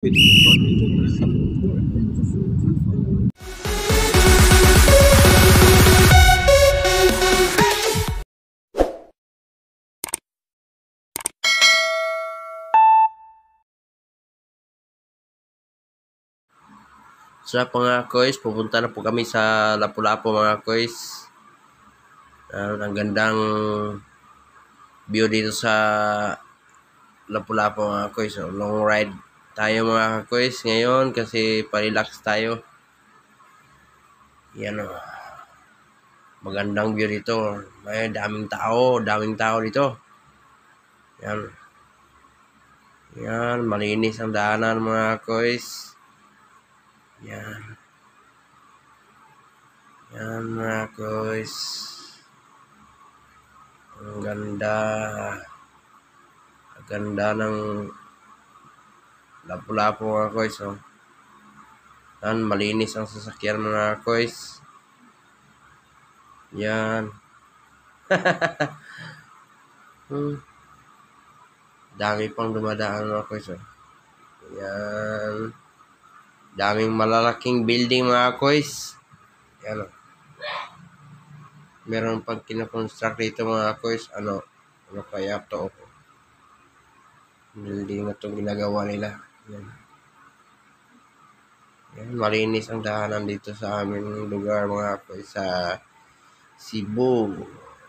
Sa mga kois, pupunta na po kami sa Lapu-Lapu mga kois. Ang gandang view dito sa Lapu-Lapu mga kois. So, long ride tayo mga kois ngayon kasi pa-relax tayo. Yan o. Magandang view dito. May daming tao dito. Yan. Yan, malinis ang daanan mga kois. Yan. Yan mga kois. Ang ganda. Ang ganda ng Lapu-Lapu mga kois. Oh. Yan, malinis ang sasakyan mga kois. Yan. Dami pang dumadaan mga kois. Oh. Yan. Daming malalaking building mga kois. Yan. Oh. Meron pang kinakonstruct dito mga kois. Ano kaya to? Building na itong ginagawa nila. Yan. Yan. Malinis ang daanan dito sa aming lugar mga kois sa Cebu.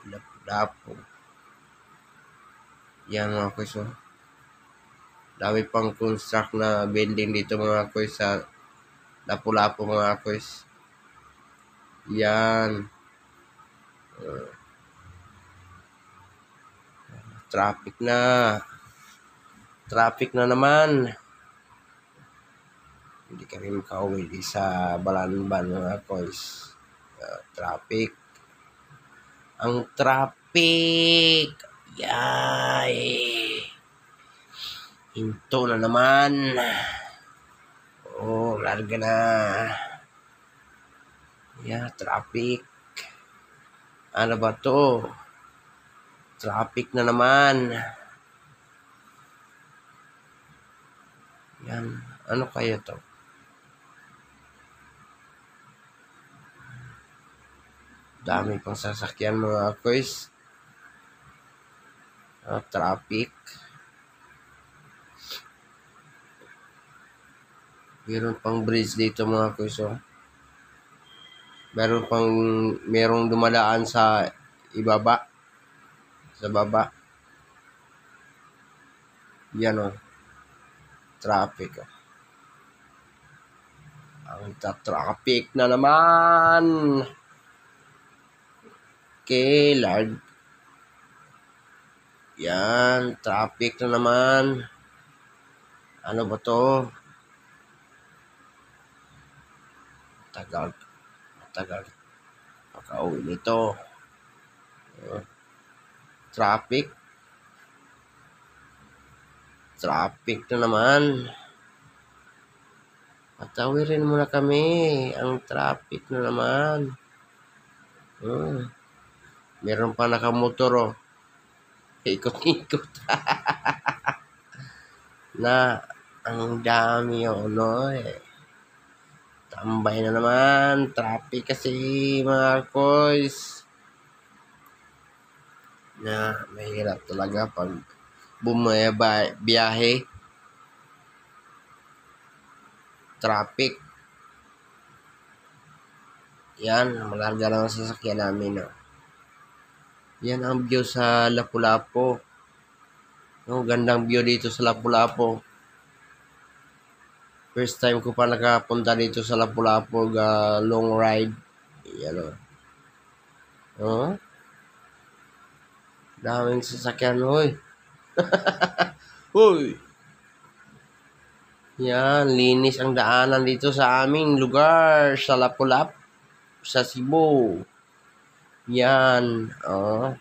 Lapu-Lapu. Yan mga kois. Oh. Dami pang construct na building dito mga kois sa Lapu-Lapu mga kois. Yan. Traffic na naman. Hindi kami makauwi sa Balanban mga kois. Traffic. Ang traffic. Yay. Hinto na naman. Oh, larga na. Yeah, traffic. Ano ba to? Traffic na naman. Yan. Ano kaya to? Dami pang sasakyan mga kois. Traffic. Meron pang bridge dito mga kois. Oh. Merong dumadaan sa ibaba. Sa baba. Yan o. Traffic. Oh. Ang traffic na naman. Okay, Lord. Yan. Traffic na naman. Ano ba to? Tagal. Pakauwi nito. Traffic na naman. Patawirin muna kami. Ang traffic na naman. Meron pa nakamotor oh. Ikot-ikot. Na ang dami oh no eh. Tambay na naman. Traffic kasi mga kois. Na mahirap talaga pag biyahe. Traffic. Yan. Malarga lang ang sasakyan namin. Oh. Yan ang view sa Lapu-Lapu. No, gandang view dito sa Lapu-Lapu. First time ko pa nakapunta dito sa Lapu-Lapu, long ride. Yan o. Oh. Daming sasakyan, hoy. Hoy. Yan, linis ang daanan dito sa aming lugar, sa Lapu-Lapu, sa Cebu. Yan, oh.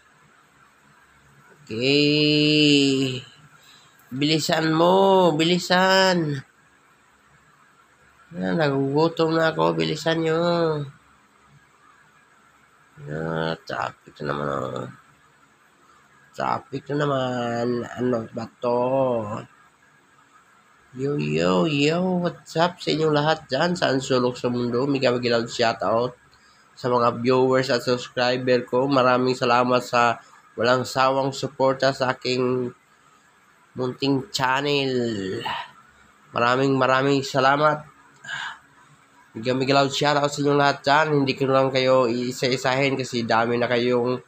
Okay. Bilisan mo, bilisan. Yan, nagugutom na ako. Bilisan nyo. Yan, traffic na naman. Oh. Traffic na naman. Ano ba to? Yo, yo, yo, what's up sa inyong lahat dyan? Saan sulok sa mundo? Mega Magilaw shoutout sa mga viewers at subscriber ko. Maraming salamat sa walang sawang suporta sa aking munting channel. Maraming salamat. Mega Magilaw shoutout sa inyong lahat dyan. Hindi ko lang kayo isa-isahin kasi dami na kayong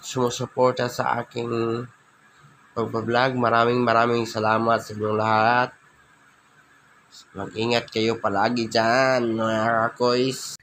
sumusuporta sa aking pagbablog. Maraming salamat sa inyong lahat. Mag-ingat kayo palagi dyan, mga kakoys.